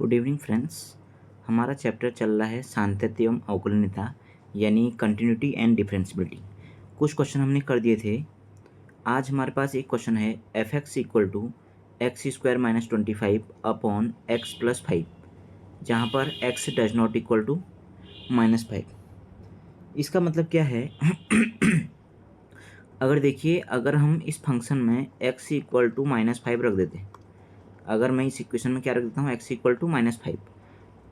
Good evening friends. हमारा chapter चल रहा है सांतत्य एवं अवकलनीयता यानी कंटिन्यूटी एंड डिफरेंशियबिलिटी। कुछ क्वेश्चन हमने कर दिए थे। आज हमारे पास एक क्वेश्चन है f x equal to x square minus 25 upon x plus 5, जहाँ पर x does not equal to -5। इसका मतलब क्या है? अगर देखिए, अगर हम इस फंक्शन में एक्स इक्वल टू -5 रख देते हैं, अगर मैं इस इक्वेशन में क्या रख देता हूँ एक्स इक्वल टू -5,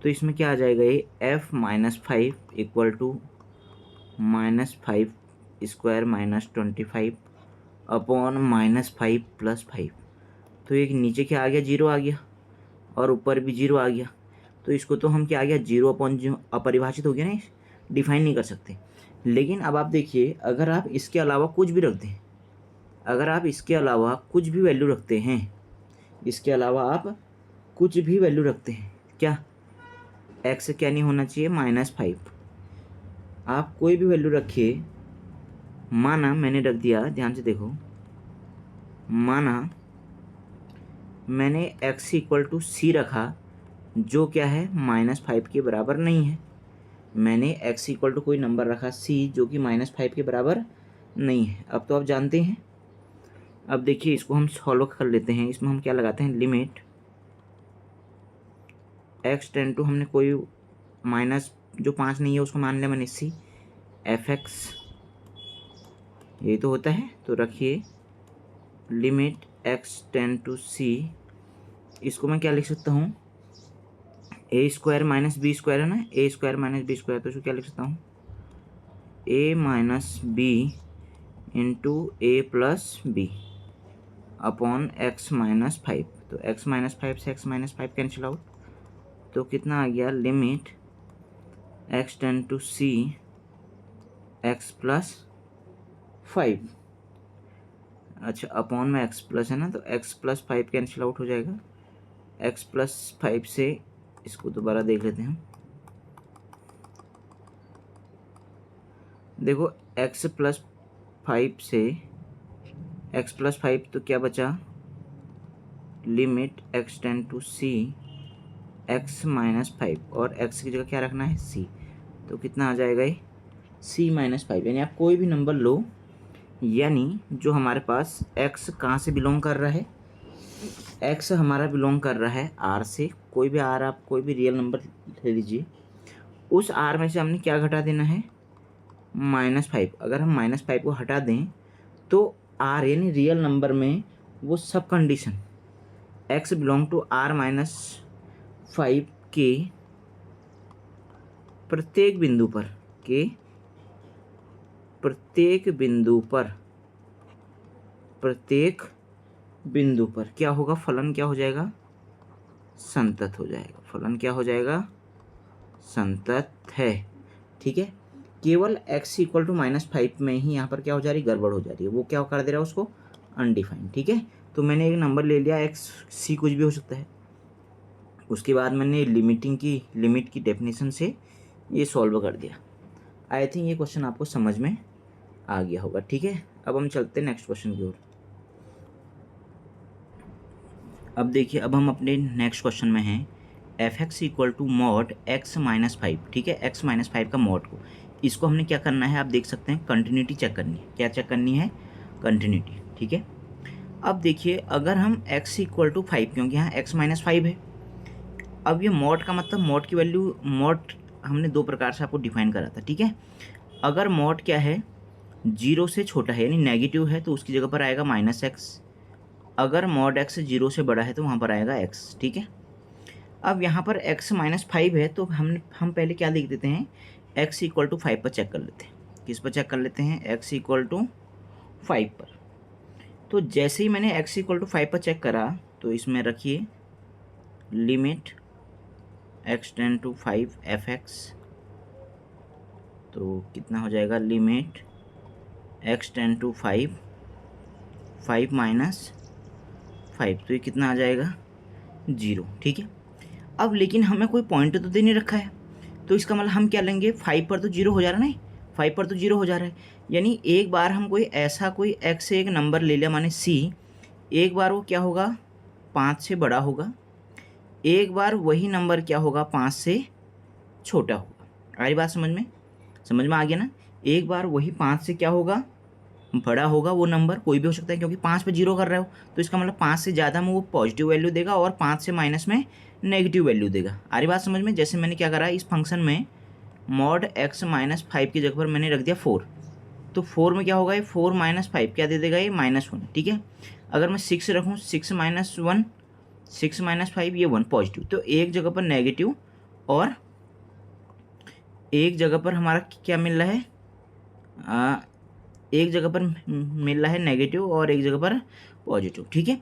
तो इसमें क्या आ जाएगा, ये f-5 equal to -5 square minus 25 upon -5 plus 5। तो एक नीचे क्या आ गया, जीरो आ गया, और ऊपर भी जीरो आ गया। तो इसको तो हम क्या आ गया, जीरो अपॉन जीरो अपरिभाषित हो गया ना, डिफाइन नहीं कर सकते। लेकिन अब आप देखिए, अगर आप इसके अलावा कुछ भी रख दें, अगर आप इसके अलावा कुछ भी वैल्यू रखते हैं, इसके अलावा आप कुछ भी वैल्यू रखते हैं, क्या एक्स क्या नहीं होना चाहिए, -5। आप कोई भी वैल्यू रखिए, माना मैंने रख दिया, ध्यान से देखो, माना मैंने x इक्वल टू सी रखा, जो क्या है -5 के बराबर नहीं है। मैंने x इक्वल टू कोई नंबर रखा c, जो कि -5 के बराबर नहीं है। अब तो आप जानते हैं। अब देखिए, इसको हम सॉल्व कर लेते हैं। इसमें हम क्या लगाते हैं, लिमिट x टेन टू, हमने कोई माइनस जो 5 नहीं है उसको मान लिया मैंने c, f(x) यही तो होता है। तो रखिए limit x tends to c, इसको मैं क्या लिख सकता हूँ, a square minus b square है ना, a square minus b square, तो इसको क्या लिख सकता हूँ, a minus b into a plus b upon x minus 5। तो x माइनस 5 से x माइनस 5 कैंसिल आउट, तो कितना आ गया, limit x tends to c x plus 5, अच्छा अपॉन में x प्लस है ना, तो x प्लस 5 कैंसिल आउट हो जाएगा। x प्लस 5 से इसको दोबारा देख लेते हैं। देखो x प्लस 5 से x प्लस 5, तो क्या बचा, limit x tends to c x minus 5, और x की जगह क्या रखना है, c। तो कितना आ जाएगा ये, c माइनस 5। यानी आप कोई भी नंबर लो, यानी जो हमारे पास x कहाँ से बिलोंग कर रहा है, x हमारा बिलोंग कर रहा है r से। कोई भी r, आप कोई भी रियल नंबर ले लीजिए, उस r में से हमने क्या घटा देना है, -5। अगर हम -5 को हटा दें तो r यानी रियल नंबर में वो सब condition x belong to r minus 5 के प्रत्येक बिंदु पर, के प्रत्येक बिंदु पर, प्रत्येक बिंदु पर क्या होगा, फलन क्या हो जाएगा, संतत हो जाएगा। फलन क्या हो जाएगा, संतत है। ठीक है, केवल x इक्वल टू -5 में ही यहाँ पर क्या हो जा रही, गड़बड़ हो जा रही है। वो क्या कर दे रहा है उसको, अनडिफाइंड। ठीक है, तो मैंने एक नंबर ले लिया, x c कुछ भी हो सकता है। उसके बाद मैंने लिमिट की डेफिनेशन से ये सॉल्व कर दिया। आई थिंक ये क्वेश्चन आपको समझ में आ गया होगा। ठीक है, अब हम चलते हैं नेक्स्ट क्वेश्चन की ओर। अब देखिए, अब हम अपने नेक्स्ट क्वेश्चन में हैं, f x equal to mod x minus 5। ठीक है, एक्स माइनस 5 का मॉड को, इसको हमने क्या करना है, आप देख सकते हैं, कंटिन्यूटी चेक करनी है। क्या चेक करनी है, कंटिन्यूटी। ठीक है, अब देखिए, अगर हम x इक्वल टू 5, क्योंकि यहाँ x माइनस 5 है। अब ये मॉड का मतलब, मॉड की वैल्यू, मॉड हमने दो प्रकार से आपको डिफाइन करा था। ठीक है, अगर मॉड क्या है, 0 से छोटा है यानी नेगेटिव है, तो उसकी जगह पर आएगा -x। अगर मॉड x 0 से बड़ा है तो वहाँ पर आएगा x। ठीक है, अब यहाँ पर x माइनस 5 है, तो हम पहले क्या लिख देते हैं, x इक्वल टू 5 पर चेक कर लेते हैं। किस पर चेक कर लेते हैं, x इक्वल टू 5 पर। तो जैसे ही मैंने x इक्वल टू 5 पर चेक करा, तो इसमें रखिए limit x tends to 5 f(x), तो कितना हो जाएगा, limit x tends to 5 minus 5, तो ये कितना आ जाएगा, 0। ठीक है, अब लेकिन हमें कोई पॉइंट तो दे नहीं रखा है, तो इसका मतलब हम क्या लेंगे, 5 पर तो 0 हो जा रहा है, नहीं 5 पर तो 0 हो जा रहा है। यानी एक बार हम कोई ऐसा कोई x से एक नंबर ले लिया, माने c, एक बार वो क्या होगा, 5 से बड़ा होगा, एक बार वही नंबर क्या होगा, 5 से छोटा होगा। आ रही बात समझ में आ गया ना। एक बार वही 5 से क्या होगा, बड़ा होगा। वो नंबर कोई भी हो सकता है, क्योंकि 5 पे जीरो कर रहे हो तो इसका मतलब 5 से ज़्यादा में वो पॉजिटिव वैल्यू देगा और 5 से माइनस में नेगेटिव वैल्यू देगा। आ रही बात समझ में। जैसे मैंने क्या करा, इस फंक्शन में मॉड x माइनस 5 की जगह पर मैंने रख दिया 4, तो 4 में क्या होगा, ये 4 माइनस 5 क्या दे देगा, ये -1। ठीक है। अगर मैं 6 रखूँ, 6 माइनस 1, 6 माइनस 5 ये 1 पॉजिटिव। तो एक जगह पर नेगेटिव और एक जगह पर हमारा क्या मिल रहा है, एक जगह पर मिल रहा है नेगेटिव और एक जगह पर पॉजिटिव। ठीक है।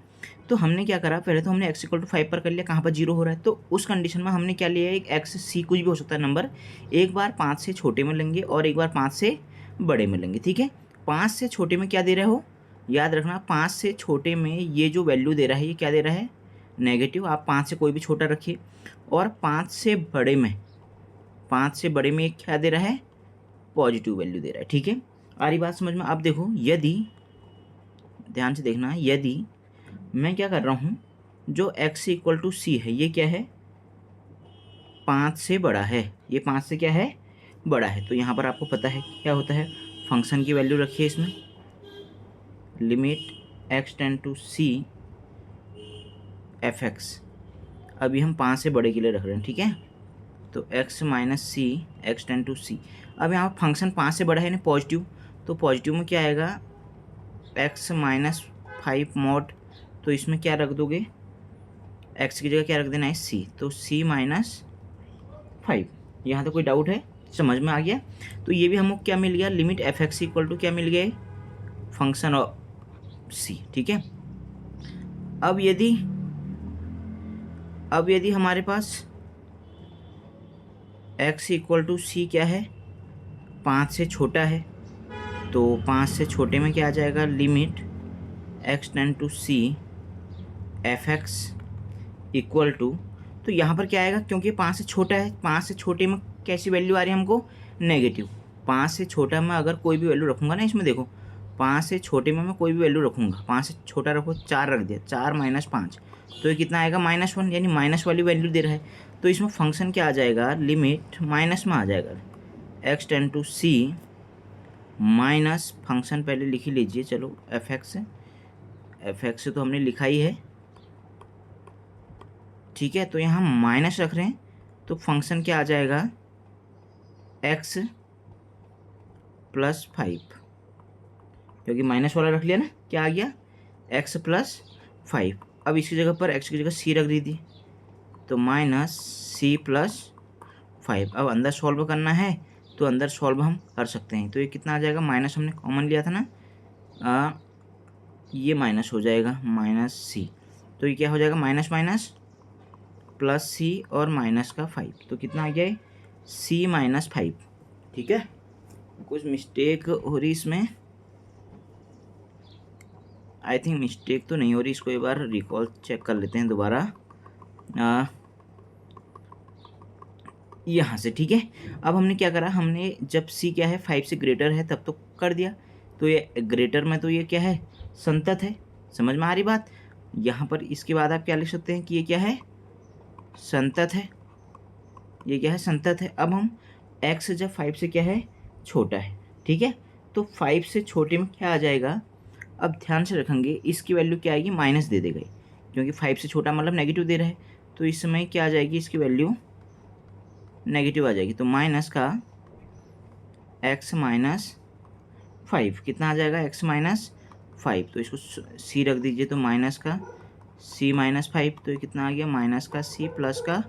तो हमने क्या करा, पहले तो हमने x इक्वल टू 5 पर कर लिया, कहाँ पर जीरो हो रहा है। तो उस कंडीशन में हमने क्या लिया, एक x c कुछ भी हो सकता है नंबर, एक बार 5 से छोटे में लेंगे और एक बार 5 से बड़े में लेंगे। ठीक है। 5 से छोटे में क्या दे रहे हो, याद रखना, 5 से छोटे में ये जो वैल्यू दे रहा है ये क्या दे रहा है, नेगेटिव। आप 5 से कोई भी छोटा रखिए। और 5 से बड़े में, 5 से बड़े में क्या दे रहा है, पॉजिटिव वैल्यू दे रहा है। ठीक है। आ रही बात समझ में। अब देखो, यदि ध्यान से देखना, यदि मैं क्या कर रहा हूँ, जो x इक्वल टू सी है ये क्या है, 5 से बड़ा है। ये 5 से क्या है, बड़ा है। तो यहाँ पर आपको पता है क्या होता है, फंक्शन की वैल्यू रखिए इसमें, limit x tend to c f x. अभी हम 5 से बड़े के लिए रख रहे हैं। ठीक है। तो x minus c x tend to c. अब यहाँ फंक्शन 5 से बड़ा है ना, पॉजिटिव, तो पॉजिटिव में क्या आएगा, x माइनस 5 मॉड। तो इसमें क्या रख दोगे, x की जगह क्या रख देना है, c। तो c माइनस 5। यहाँ तो कोई डाउट है, समझ में आ गया। तो ये भी हमको क्या मिल गया, limit f x equal to क्या मिल गया, फंक्शन ऑफ c। ठीक है। अब यदि हमारे पास x इक्वल टू सी क्या है, 5 से छोटा है, तो 5 से छोटे में क्या आ जाएगा, limit x tend to c f x equal to. तो यहाँ पर क्या आएगा, क्योंकि 5 से छोटा है, 5 से छोटे में कैसी वैल्यू आ रही है हमको, नेगेटिव। 5 से छोटा में अगर कोई भी वैल्यू रखूँगा ना, इसमें देखो 5 से छोटे में मैं कोई भी वैल्यू रखूँगा, 5 से छोटा रखो, 4 रख दिया, 4 माइनस 5, तो ये कितना आएगा, -1, यानी माइनस वाली वैल्यू दे रहा है। तो इसमें फंक्शन क्या आ जाएगा, लिमिट माइनस में आ जाएगा, x tend to c minus, function पहले लिख ही लीजिए, चलो एफ एक्स से तो हमने लिखा ही है। ठीक है। तो यहाँ माइनस रख रहे हैं, तो फंक्शन क्या आ जाएगा, x प्लस 5, क्योंकि माइनस वाला रख लिया ना, क्या आ गया, x प्लस 5। अब इसकी जगह पर x की जगह c रख दी थी, तो माइनस c प्लस 5। अब अंदर सॉल्व करना है तो अंदर सॉल्व हम कर सकते हैं। तो ये कितना आ जाएगा, माइनस हमने कॉमन लिया था ना, ये माइनस हो जाएगा, माइनस c। तो ये क्या हो जाएगा, माइनस माइनस प्लस c और माइनस का 5, तो कितना आ गया, c माइनस 5। ठीक है। कुछ मिस्टेक हो रही इसमें, आई थिंक मिस्टेक तो नहीं हो रही, इसको एक बार रिकॉल चेक कर लेते हैं दोबारा यहाँ से। ठीक है। अब हमने क्या करा, हमने जब c क्या है 5 से ग्रेटर है तब तो कर दिया, तो ये ग्रेटर में तो ये क्या है, संतत है। समझ में आ रही बात। यहाँ पर इसके बाद आप क्या लिख सकते हैं कि ये क्या है, संतत है, ये क्या है, संतत है। अब हम x जब 5 से क्या है, छोटा है। ठीक है। तो 5 से छोटे में क्या आ जाएगा, अब ध्यान से रखेंगे, इसकी वैल्यू क्या आएगी, माइनस दे देगा, क्योंकि 5 से छोटा मतलब नेगेटिव दे रहा है। तो इस समय क्या आ जाएगी, इसकी वैल्यू नेगेटिव आ जाएगी। तो माइनस का x माइनस 5 कितना आ जाएगा, x माइनस 5। तो इसको c रख दीजिए, तो माइनस का c माइनस 5, तो ये कितना आ गया, माइनस का c प्लस का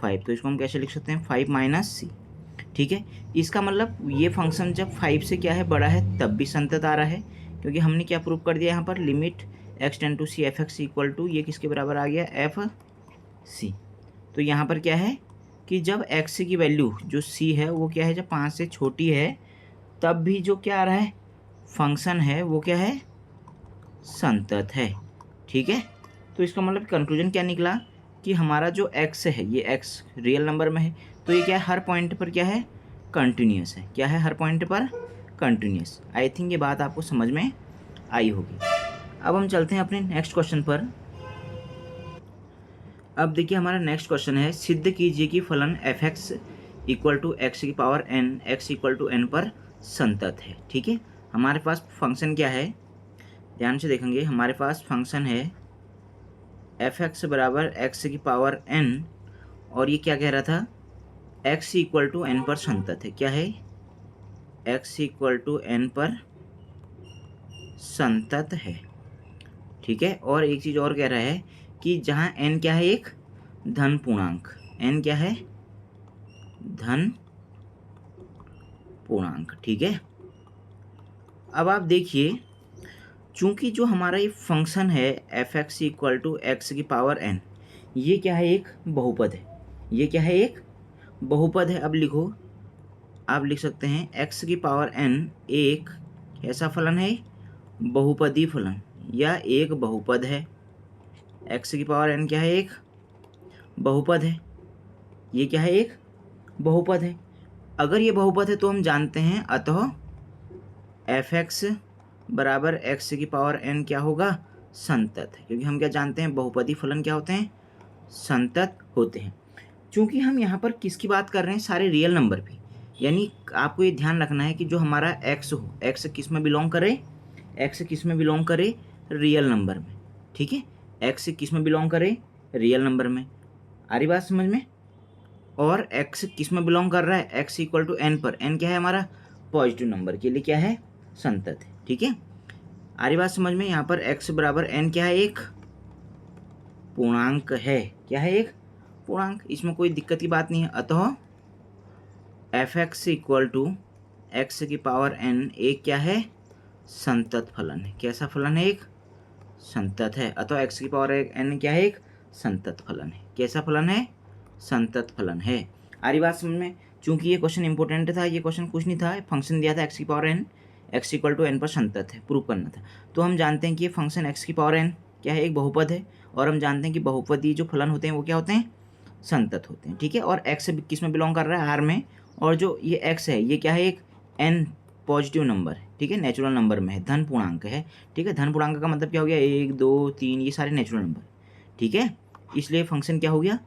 5। तो इसको हम कैसे लिख सकते हैं, 5 माइनस c। ठीक है। इसका मतलब ये फंक्शन जब 5 से क्या है, बड़ा है, तब भी संतत आ रहा है, क्योंकि हमने क्या प्रूव कर दिया यहाँ पर, limit x tend to c f x equal to, ये किसके बराबर आ गया, एफ सी। तो यहाँ पर क्या है कि जब x की वैल्यू जो c है वो क्या है, जब 5 से छोटी है, तब भी जो क्या आ रहा है, फंक्शन है वो क्या है, संतत है। ठीक है। तो इसका मतलब कंक्लूजन क्या निकला कि हमारा जो x है, ये x रियल नंबर में है, तो ये क्या है, हर पॉइंट पर क्या है, कंटिन्यूस है। क्या है, हर पॉइंट पर कंटिन्यूस। आई थिंक ये बात आपको समझ में आई होगी। अब हम चलते हैं अपने नेक्स्ट क्वेश्चन पर। अब देखिए हमारा नेक्स्ट क्वेश्चन है, सिद्ध कीजिए कि फलन f x equal to x की power n x equal to n पर संतत है। ठीक है, हमारे पास फंक्शन क्या है, ध्यान से देखेंगे, हमारे पास फंक्शन है एफ एक्स बराबर एक्स की पावर एन, और ये क्या कह रहा था, एक्स इक्वल टू एन पर संतत है। क्या है, एक्स इक्वल टू एन पर संतत है। ठीक है, और एक चीज़ और कह रहा है कि जहाँ एन क्या है, एक धन पूर्णांक, एन क्या है, धन पूर्णांक। ठीक है, अब आप देखिए, चूंकि जो हमारा ये फंक्शन है f x equal to x की पावर एन, ये क्या है, एक बहुपद है। ये क्या है, एक बहुपद है। अब लिखो, आप लिख सकते हैं एक्स की पावर एन एक ऐसा फलन है, बहुपदी फलन, या एक बहुपद है। एक्स की पावर एन क्या है, एक बहुपद है। ये क्या है, एक बहुपद है। अगर ये बहुपद है तो हम जानते हैं अतः एफ एक्स बराबर एक्स की पावर एन क्या होगा, संतत है। क्योंकि हम क्या जानते हैं, बहुपदी फलन क्या होते हैं, संतत होते हैं। चूंकि हम यहाँ पर किसकी बात कर रहे हैं, सारे रियल नंबर पे, यानी आपको ये ध्यान रखना है कि जो हमारा एक्स हो, एक्स किस में बिलोंग करे, एक्स किस में बिलोंग करे, रियल नंबर में। ठीक है, एक्स किस में बिलोंग करे, रियल नंबर में। आ रही बात समझ में। और एक्स किस में बिलोंग कर रहा है, एक्स इक्वल टू एन पर, एन क्या है हमारा, पॉजिटिव नंबर के लिए क्या है, संतत है। ठीक है, आ रही बात समझ में। यहाँ पर एक्स बराबर एन क्या है, एक पूर्णांक है। क्या है, एक पूर्णांक, इसमें कोई दिक्कत की बात नहीं है। अतः f x equal to x की पावर एन एक क्या है, संतत फलन है। कैसा फलन है, एक संतत है। अतः एक्स की पावर एन क्या है, एक संतत फलन है। कैसा फलन है, संतत फलन है। आ रही बात समझ में। चूंकि ये क्वेश्चन इंपॉर्टेंट था, ये क्वेश्चन कुछ नहीं था, फंक्शन दिया था एक्स की power n x equal to n पर संतत है, प्रूव करना था। तो हम जानते हैं कि ये फंक्शन एक्स की पावर एन क्या है, एक बहुपद है, और हम जानते हैं कि बहुपदी जो फलन होते हैं वो क्या होते हैं, संतत होते हैं। ठीक है, और एक्स किस में बिलोंग कर रहा है, आर में, और जो ये एक्स है ये क्या है, एक एन पॉजिटिव नंबर है। ठीक है, नेचुरल नंबर में है, धन पूर्णांक है। ठीक है, धन पूर्णांक का मतलब क्या हो गया, 1 2 3 ये सारे नेचुरल नंबर। ठीक है, इसलिए फंक्शन क्या हो गया,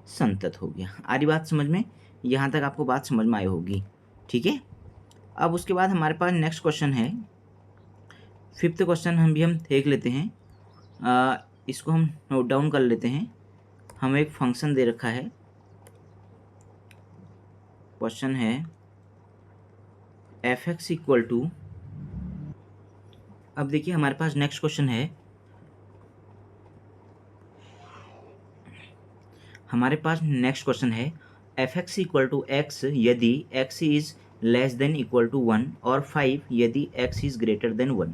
संतत हो गया। आरी बात समझ में, यहाँ तक आपको बात समझ में आई होगी। ठीक है, अब उसके बाद हमारे पास नेक्स्ट क्वेश्चन है, फिफ्थ क्वेश्चन हम देख लेते हैं। इसको हम नोट डाउन कर लेते हैं। हमें एक फंक्शन दे रखा है, क्वेश्चन है एफ एक्स इक्वल टू, अब देखिए हमारे पास नेक्स्ट क्वेश्चन है, हमारे पास नेक्स्ट क्वेश्चन है f x equal to x यदि x is less than equal to 1 और 5 यदि एक्स इज ग्रेटर देन 1।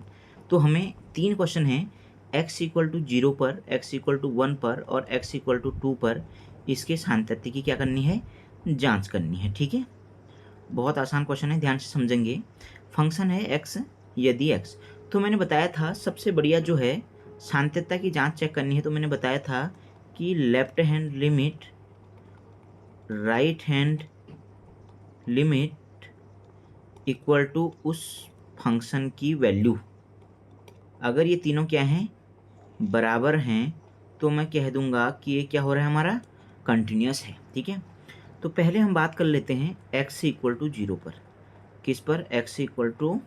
तो हमें तीन क्वेश्चन हैं, एक्स इक्वल टू 0 पर, एक्स इक्वल टू 1 पर और एक्स इक्वल टू 2 पर, इसके सार्थक्य की क्या करनी है, जांच करनी है। ठीक है, बहुत आसान क्वेश्चन है, ध्यान से समझेंगे। फंक्शन है एक्स यदि एक्स, तो मैंने बताया था सबसे बढ़िया जो है सार्थक्यता की जांच चेक करनी है, तो मैंने बताया था कि left hand limit right hand limit equal to उस फंक्शन की वैल्यू, अगर ये तीनों क्या हैं, बराबर हैं, तो मैं कह दूंगा कि ये क्या हो रहा है, हमारा कंटिन्यूस है। ठीक है, तो पहले हम बात कर लेते हैं x इक्वल टू 0 पर, किस पर, x इक्वल टू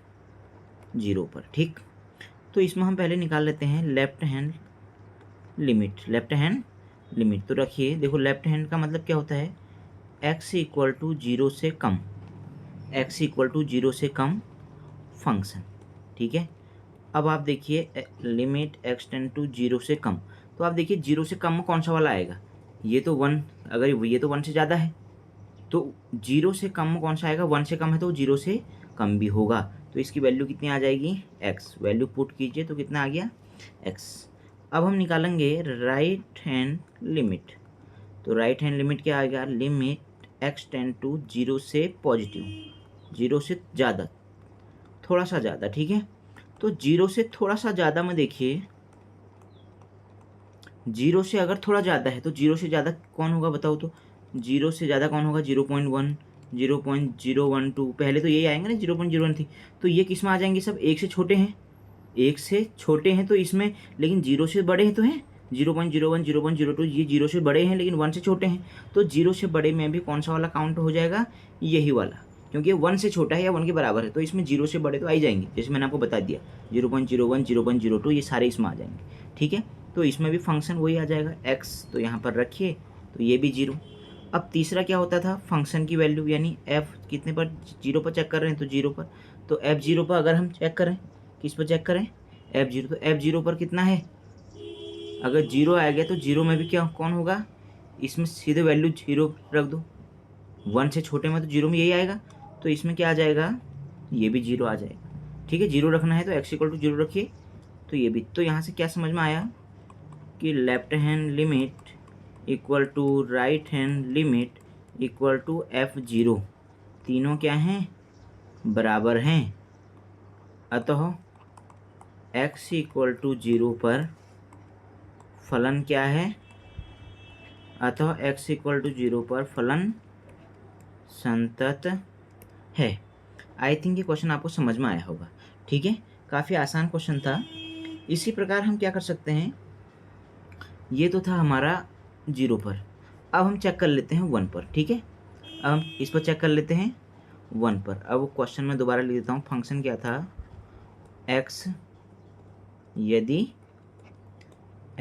0 पर। ठीक, तो इसमें हम पहले निकाल लेते हैं left hand limit, left hand limit. तो रखिए, देखो लेफ्ट हैंड का मतलब क्या होता है, x इक्वल टू 0 से कम, x इक्वल टू 0 से कम फंक्शन। ठीक है, अब आप देखिए लिमिट x टेंड टू 0 से कम, तो आप देखिए 0 से कम कौन सा वाला आएगा, ये तो 1, अगर ये तो 1 से ज़्यादा है तो 0 से कम कौन सा आएगा, 1 से कम है तो 0 से कम भी होगा। तो इसकी वैल्यू कितनी आ जाएगी, x, वैल्यू पुट कीजिए तो कितना आ गया, x। अब हम निकालेंगे राइट हैंड लिमिट, तो राइट हैंड लिमिट क्या आएगा, लिमिट x टेंड टू 0 से पॉजिटिव, 0 से ज़्यादा, थोड़ा सा ज़्यादा। ठीक है, तो 0 से थोड़ा सा ज़्यादा में देखिए, 0 से अगर थोड़ा ज़्यादा है तो 0 से ज़्यादा कौन होगा बताओ, तो 0 से ज़्यादा कौन होगा, 0.1, 0.012, पहले तो यही आएंगे ना, 0.013, तो ये किस में आ जाएंगे, सब एक से छोटे हैं, एक से छोटे हैं तो इसमें, लेकिन 0 से बड़े हैं तो हैं 0.01 0.02 ये 0 से बड़े हैं लेकिन 1 से छोटे हैं, तो 0 से बड़े में भी कौन सा वाला काउंट हो जाएगा, यही वाला, क्योंकि 1 से छोटा है या 1 के बराबर है, तो इसमें 0 से बड़े तो आ ही जाएंगे, जैसे मैंने आपको बता दिया 0.01 0.02 ये सारे इसमें आ जाएंगे, ठीक है। तो इसमें भी फंक्शन वही आ जाएगा x, तो यहाँ पर रखिए, तो ये भी 0। अब तीसरा क्या होता था, फंक्शन की वैल्यू, यानी f कितने पर, 0 पर चेक कर रहे हैं तो 0 पर, तो f0 पर अगर हम चेक करें, किस पर चेक करें, f0, तो f0 पर कितना है, अगर 0 आ गया तो 0 में भी क्या कौन होगा, इसमें सीधे वैल्यू 0 रख दो, 1 से छोटे में तो 0 में यही आएगा, तो इसमें क्या आ जाएगा, ये भी 0 आ जाएगा, ठीक है। 0 रखना है तो x = 0 रखिए, तो ये भी, तो यहाँ से क्या समझ में आया कि left hand limit equal to right hand limit equal to f0, तीनों क्या हैं, बराबर हैं, अतः x = 0 पर फलन क्या है, अतः x = 0 पर फलन संतत है। आई थिंक ये क्वेश्चन आपको समझ में आया होगा, ठीक है, काफ़ी आसान क्वेश्चन था। इसी प्रकार हम क्या कर सकते हैं, ये तो था हमारा 0 पर, अब हम चेक कर लेते हैं 1 पर, ठीक है। अब हम इस पर चेक कर लेते हैं 1 पर। अब क्वेश्चन में दोबारा लिख देता हूँ, फंक्शन क्या था, x यदि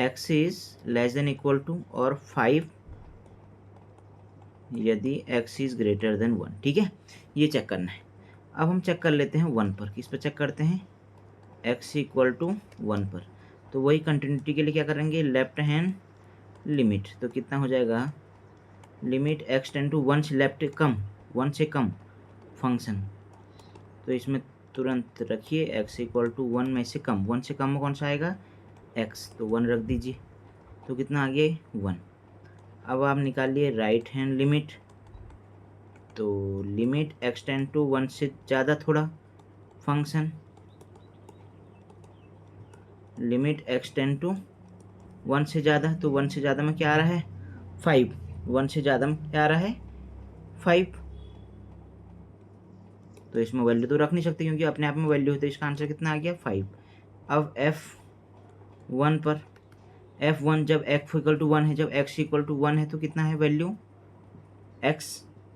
x ≤ और 5 यदि x > 1, ठीक है, ये चेक करना है। अब हम चेक कर लेते हैं 1 पर, किस पर चेक करते हैं, x = 1 पर, तो वही कंटिन्यूटी के लिए क्या करेंगे, लेफ्ट हैंड लिमिट, तो कितना हो जाएगा, लिमिट x टेंड टू 1 से लेफ्ट कम, 1 से कम फंक्शन, तो इसमें तुरंत रखिए x = 1 में से कम, 1 से कम में कौन सा आएगा, x, तो 1 रख दीजिए, तो कितना आ गया, 1। अब आप निकालिए राइट हैंड लिमिट, तो लिमिट x टेंड टू 1 से ज़्यादा थोड़ा function, limit x tend to 1 से ज़्यादा, तो 1 से ज़्यादा में क्या आ रहा है, 5, 1 से ज़्यादा में क्या आ रहा है, 5, तो इसमें वैल्यू तो रख नहीं सकते क्योंकि अपने आप में वैल्यू है, तो इसका आंसर कितना आ गया, 5। अब f1 पर, f1 जब x = 1 है, जब x = 1 है तो कितना है वैल्यू, x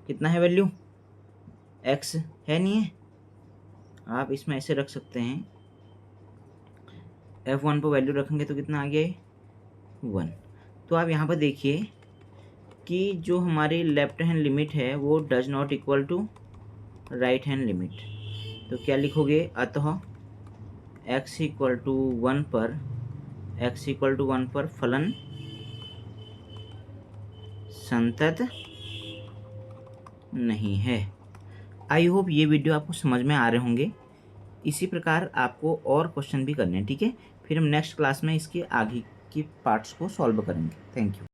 कितना है वैल्यू, x है नहीं है, आप इसमें ऐसे रख सकते हैं, f1 पर वैल्यू रखेंगे तो कितना आ गया, 1। तो आप यहाँ पर देखिए कि जो हमारी लेफ्ट हैंड लिमिट है वो does not equal to right hand limit, तो क्या लिखोगे, अतः x = 1 पर, x = 1 पर फलन संतत नहीं है। आई होप ये वीडियो आपको समझ में आ रहे होंगे। इसी प्रकार आपको और क्वेश्चन भी करने हैं, ठीक है, फिर हम नेक्स्ट क्लास में इसके आगे की पार्ट्स को सॉल्व करेंगे। Thank you.